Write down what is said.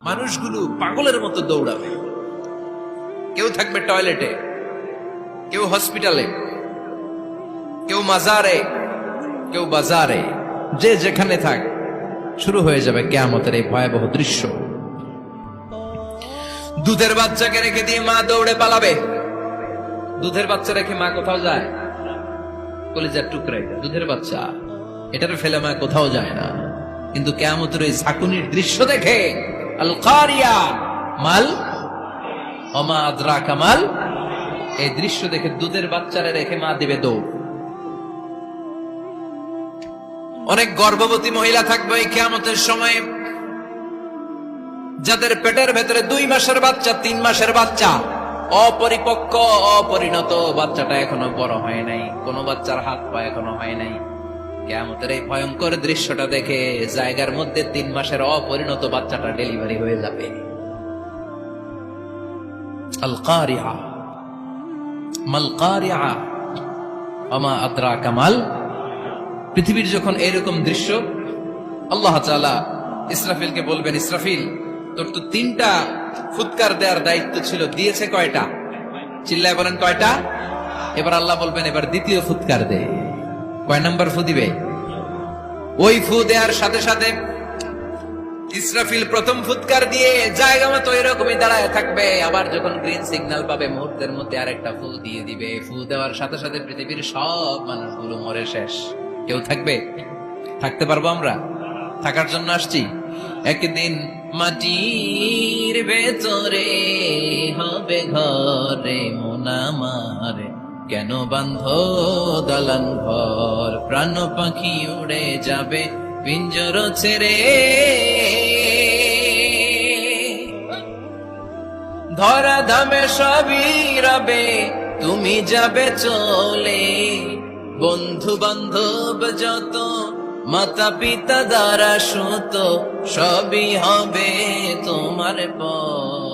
মানুষগুলো পাগলের মতো দৌড়াবে। কেউ থাকবে টয়লেটে, কেউ হসপিটালে, কেউ মাজারে, কেউ বাজারে, যে যেখানে থাক শুরু হয়ে যাবে কিয়ামতের এই ভয়াবহ দৃশ্য। দুধের বাচ্চাকে রেখে দিয়ে মা দৌড়ে পালাবে। দুধের বাচ্চা রেখে মা কোথাও যায়? কলিজার টুকরা এটা, দুধের বাচ্চা, এটার ফেলে মা কোথাও যায় না। কিন্তু কিয়ামতের এই ঝাঁকুনির দৃশ্য দেখে আল কারিয়া মাল ওমা আদরাকা মাল, এই দৃশ্য দেখে দুধের বাচ্চারে রেখে মা দিবে দৌড়। অনেক গর্ভবতী মহিলা থাকবে এই কিয়ামতের সময়, যাদের পেটের ভেতরে 2 মাসের বাচ্চা, 3 মাসের বাচ্চা, অপরিপক্ক অপরিণত, বাচ্চাটা এখনো বড় হয় নাই, কোন বাচ্চার হাত পা এখনো হয় নাই। কিয়ামতের এই ভয়ঙ্কর দৃশ্যটা দেখে জায়গার মধ্যে 3 মাসের অপরিণত বাচ্চাটা ডেলিভারি হয়ে যাবে। আল কারিয়া মাল কারিয়া ওমা আদরাকা মাল। পৃথিবীর যখন এরকম দৃশ্য, আল্লাহ তাআলা ইসরাফিলকে বলবেন, ইসরাফিল তোর তো 3টা ফুৎকার দেওয়ার দায়িত্ব ছিল, দিয়েছে কয়টা? চিল্লায় বলেন কয়টা? এবার আল্লাহ বলবেন এবার দ্বিতীয় ফুৎকার দে। কয় নাম্বার ফু দিবে? ওই ফু দেওয়ার সাথে সাথে ইসরাফিল প্রথম ফুৎকার দিয়ে জায়গা মতো এরকমই দাঁড়ায় থাকবে। আবার যখন গ্রিন সিগন্যাল পাবে মুহূর্তের মধ্যে আরেকটা ফু দিয়ে দিবে। ফু দেওয়ার সাথে সাথে পৃথিবীর সব মানুষগুলো মরে শেষ। কেউ থাকবে? থাকতে পারবো আমরা? থাকার জন্য আসছি। একদিন মাটির ভেতরে হবে ঘরে মোনামারে, কেন বান্ধ দালান ঘর, প্রাণ পাখি উড়ে যাবে পিঞ্জর ছেড়ে, ধরা ধামে সবই রবে তুমি যাবে চলে, বন্ধু বান্ধব যত মাতা পিতা দ্বারা সুত সবই হবে তোমার পর।